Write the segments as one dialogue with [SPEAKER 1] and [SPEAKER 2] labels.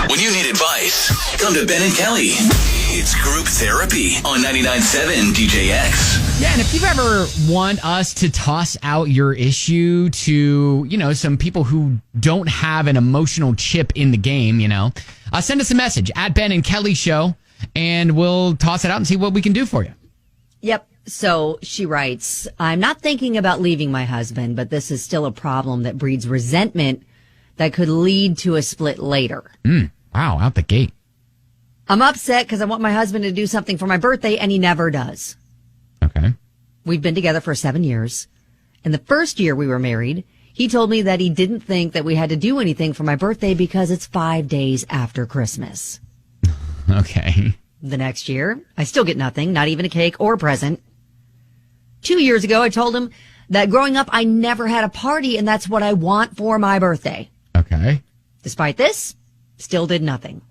[SPEAKER 1] When you need advice, come to Ben and Kelly. It's Group Therapy on 99.7 DJX.
[SPEAKER 2] Yeah, and if you've ever want us to toss out your issue to, some people who don't have an emotional chip in the game, send us a message at Ben and Kelly Show, and we'll toss it out and see what we can do for you.
[SPEAKER 3] Yep. So she writes, I'm not thinking about leaving my husband, but this is still a problem that breeds resentment that could lead to a split later.
[SPEAKER 2] Wow, out the gate.
[SPEAKER 3] I'm upset because I want my husband to do something for my birthday, and he never does.
[SPEAKER 2] Okay.
[SPEAKER 3] We've been together for 7 years. And the first year we were married, he told me that he didn't think that we had to do anything for my birthday because it's 5 days after Christmas.
[SPEAKER 2] Okay.
[SPEAKER 3] The next year, I still get nothing, not even a cake or a present. 2 years ago, I told him that growing up, I never had a party, and that's what I want for my birthday.
[SPEAKER 2] Okay.
[SPEAKER 3] Despite this, still did nothing.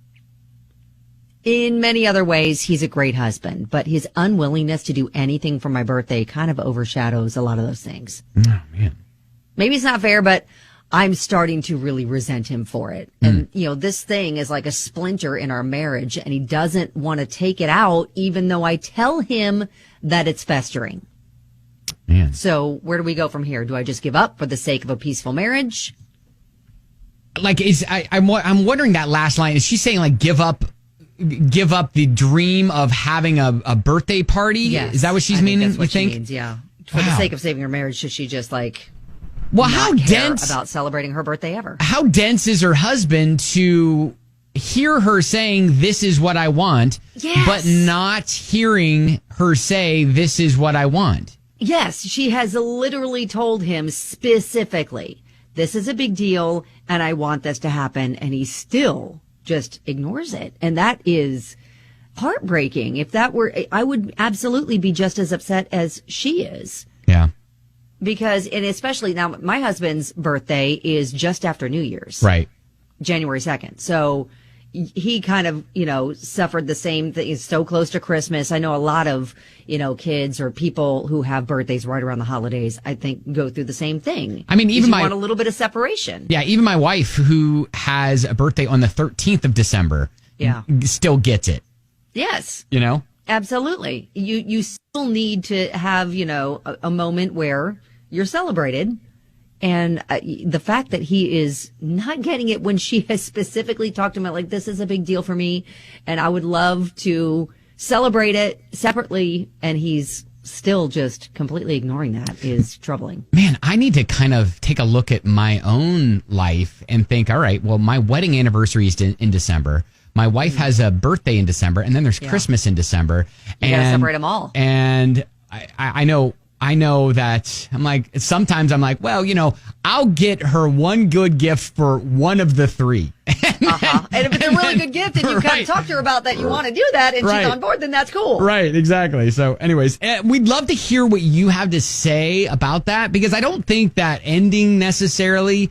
[SPEAKER 3] In many other ways, he's a great husband, but his unwillingness to do anything for my birthday kind of overshadows a lot of those things.
[SPEAKER 2] Oh, man.
[SPEAKER 3] Maybe it's not fair, but I'm starting to really resent him for it. And, this thing is like a splinter in our marriage, and he doesn't want to take it out, even though I tell him that it's festering.
[SPEAKER 2] Man.
[SPEAKER 3] So where do we go from here? Do I just give up for the sake of a peaceful marriage?
[SPEAKER 2] Like, I'm wondering that last line. Is she saying, like, give up the dream of having a birthday party?
[SPEAKER 3] Yes.
[SPEAKER 2] Is that what she's meaning?
[SPEAKER 3] That's what
[SPEAKER 2] you think?
[SPEAKER 3] she means, yeah. For the sake of saving her marriage, should she just
[SPEAKER 2] how dense
[SPEAKER 3] about celebrating her birthday ever?
[SPEAKER 2] How dense is her husband to hear her saying this is what I want, but not hearing her say this is what I want?
[SPEAKER 3] Yes, she has literally told him specifically, this is a big deal and I want this to happen, and he still just ignores it. And that is heartbreaking. If that were, I would absolutely be just as upset as she is.
[SPEAKER 2] Yeah.
[SPEAKER 3] Because, and especially now, my husband's birthday is just after New Year's.
[SPEAKER 2] Right.
[SPEAKER 3] January 2nd. So he kind of, suffered the same thing. He's so close to Christmas. I know a lot of, kids or people who have birthdays right around the holidays, I think, go through the same thing.
[SPEAKER 2] I mean, even
[SPEAKER 3] want a little bit of separation.
[SPEAKER 2] Yeah, even my wife, who has a birthday on the 13th of December, still gets it.
[SPEAKER 3] Yes. Absolutely. You still need to have, a moment where you're celebrated. And the fact that he is not getting it when she has specifically talked to him about, like, this is a big deal for me, and I would love to celebrate it separately, and he's still just completely ignoring that is troubling.
[SPEAKER 2] Man, I need to kind of take a look at my own life and think, all right, well, my wedding anniversary is in December. My wife has a birthday in December, and then there's Christmas in December.
[SPEAKER 3] You gotta separate them all.
[SPEAKER 2] And I know that sometimes I'm like, well, I'll get her one good gift for one of the three.
[SPEAKER 3] And if it's a really good gift and you kind of talk to her about that, you want to do that, and she's on board, then that's cool.
[SPEAKER 2] Right, exactly. So anyways, we'd love to hear what you have to say about that, because I don't think that ending necessarily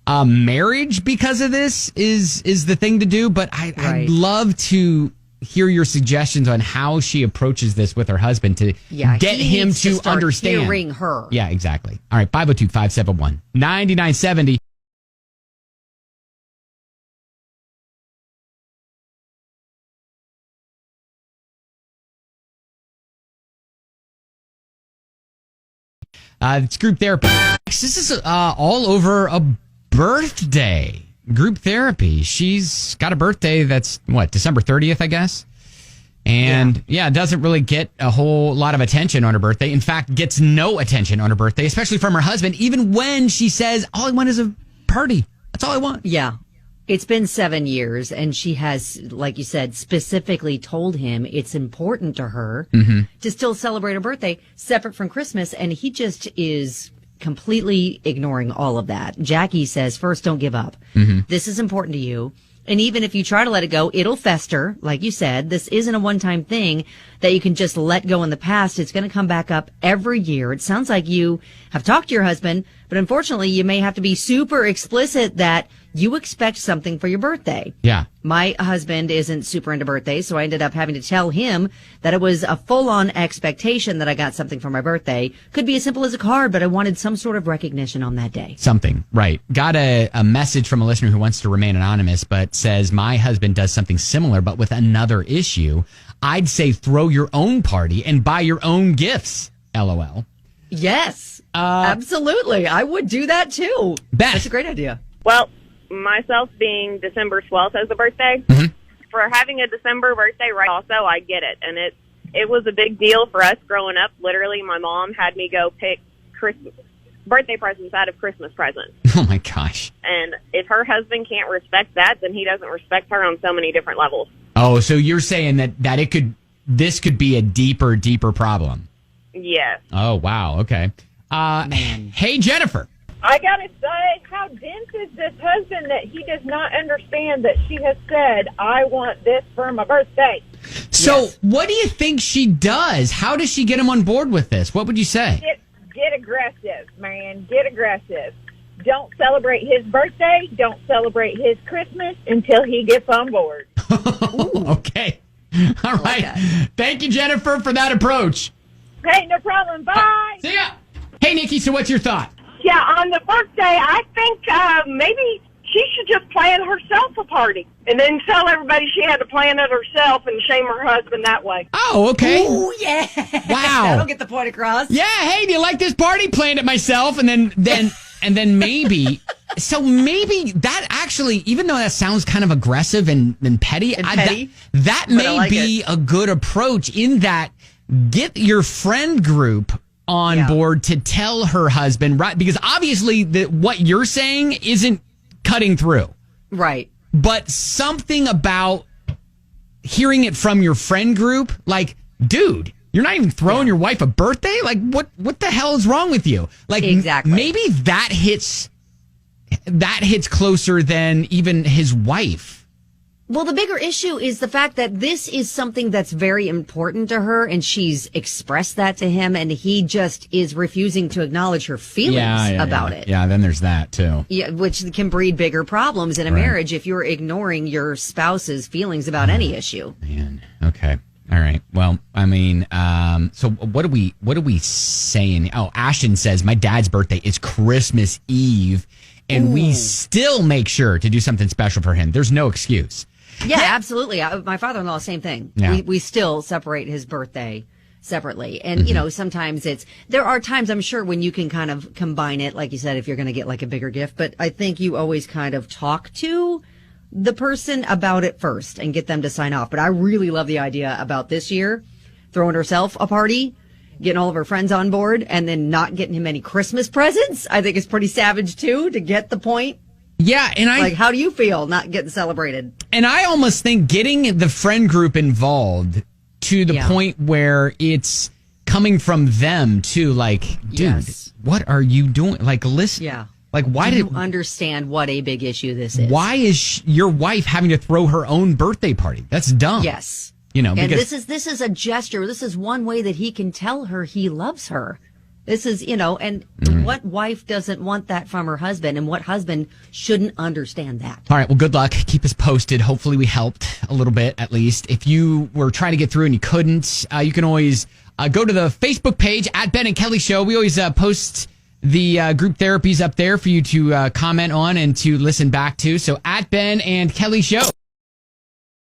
[SPEAKER 2] marriage because of this is the thing to do, but I'd love to hear your suggestions on how she approaches this with her husband to get him to understand.
[SPEAKER 3] Hearing her.
[SPEAKER 2] Yeah, exactly. All right, 502-571-9970. It's group therapy. This is all over a birthday. Group therapy. She's got a birthday that's, December 30th, I guess? And, doesn't really get a whole lot of attention on her birthday. In fact, gets no attention on her birthday, especially from her husband, even when she says, all I want is a party. That's all I want.
[SPEAKER 3] Yeah. It's been 7 years, and she has, like you said, specifically told him it's important to her to still celebrate her birthday separate from Christmas, and he just is completely ignoring all of that. Jackie says, first, don't give up. This is important to you. And even if you try to let it go, it'll fester. Like you said, this isn't a one-time thing that you can just let go in the past. It's going to come back up every year. It sounds like you have talked to your husband, but unfortunately, you may have to be super explicit that you expect something for your birthday.
[SPEAKER 2] Yeah.
[SPEAKER 3] My husband isn't super into birthdays, so I ended up having to tell him that it was a full-on expectation that I got something for my birthday. Could be as simple as a card, but I wanted some sort of recognition on that day.
[SPEAKER 2] Something, right. Got a message from a listener who wants to remain anonymous, but says, my husband does something similar, but with another issue. I'd say throw your own party and buy your own gifts. LOL.
[SPEAKER 3] Yes, absolutely. I would do that too.
[SPEAKER 2] Beth.
[SPEAKER 3] That's a great idea.
[SPEAKER 4] Well, myself being December 12th as a birthday, for having a December birthday, right? Also, I get it. And it was a big deal for us growing up. Literally, my mom had me go pick birthday presents out of Christmas presents.
[SPEAKER 2] Oh, my gosh.
[SPEAKER 4] And if her husband can't respect that, then he doesn't respect her on so many different levels.
[SPEAKER 2] Oh, so you're saying that this could be a deeper problem.
[SPEAKER 4] Yes.
[SPEAKER 2] Oh, wow. Okay. Hey, Jennifer.
[SPEAKER 5] I gotta say, how dense is this husband that he does not understand that she has said, I want this for my birthday?
[SPEAKER 2] So what do you think she does? How does she get him on board with this? What would you say?
[SPEAKER 5] Get aggressive, man. Get aggressive. Don't celebrate his birthday. Don't celebrate his Christmas until he gets on board.
[SPEAKER 2] Okay. All right. Thank you, Jennifer, for that approach.
[SPEAKER 5] Hey, no problem. Bye.
[SPEAKER 2] See ya. Hey, Nikki, so what's your thought?
[SPEAKER 5] Yeah, on the birthday, I think maybe she should just plan herself a party and then tell everybody she had to plan it herself and shame her husband that way.
[SPEAKER 2] Oh, okay.
[SPEAKER 3] Oh, yeah.
[SPEAKER 2] Wow.
[SPEAKER 3] That'll get the point across.
[SPEAKER 2] Yeah, hey, do you like this party? Planned it myself, and then maybe... So maybe that actually, even though that sounds kind of aggressive and petty, that may be a good approach in that get your friend group on board to tell her husband, right? Because obviously what you're saying isn't cutting through.
[SPEAKER 3] Right.
[SPEAKER 2] But something about hearing it from your friend group, like, dude, you're not even throwing your wife a birthday? Like, what the hell is wrong with you? Like,
[SPEAKER 3] exactly.
[SPEAKER 2] Maybe that hits closer than even his wife.
[SPEAKER 3] Well, the bigger issue is the fact that this is something that's very important to her, and she's expressed that to him, and he just is refusing to acknowledge her feelings about it.
[SPEAKER 2] Yeah, then there's that, too.
[SPEAKER 3] Yeah, which can breed bigger problems in a marriage if you're ignoring your spouse's feelings about any issue.
[SPEAKER 2] Man, okay. All right. Well, I mean, so what are we saying? Oh, Ashton says, my dad's birthday is Christmas Eve, and we still make sure to do something special for him. There's no excuse.
[SPEAKER 3] Yeah, absolutely. My father-in-law, same thing.
[SPEAKER 2] Yeah.
[SPEAKER 3] We still separate his birthday separately. And, you know, sometimes there are times I'm sure when you can kind of combine it, like you said, if you're going to get like a bigger gift. But I think you always kind of talk to the person about it first and get them to sign off. But I really love the idea about this year, throwing herself a party, getting all of her friends on board, and then not getting him any Christmas presents. I think it's pretty savage, too, to get the point.
[SPEAKER 2] Yeah, and
[SPEAKER 3] how do you feel not getting celebrated?
[SPEAKER 2] And I almost think getting the friend group involved to the point where it's coming from them too, like, dude, what are you doing? Like, listen. Yeah. Like, why do you
[SPEAKER 3] understand what a big issue this is?
[SPEAKER 2] Why is your wife having to throw her own birthday party? That's dumb.
[SPEAKER 3] Yes.
[SPEAKER 2] You know,
[SPEAKER 3] and
[SPEAKER 2] because
[SPEAKER 3] this is a gesture. This is one way that he can tell her he loves her. This is, you know, and what wife doesn't want that from her husband, and what husband shouldn't understand that?
[SPEAKER 2] All right. Well, good luck. Keep us posted. Hopefully we helped a little bit, at least. If you were trying to get through and you couldn't, you can always go to the Facebook page at Ben and Kelly Show. We always post the group therapies up there for you to comment on and to listen back to. So at Ben and Kelly Show.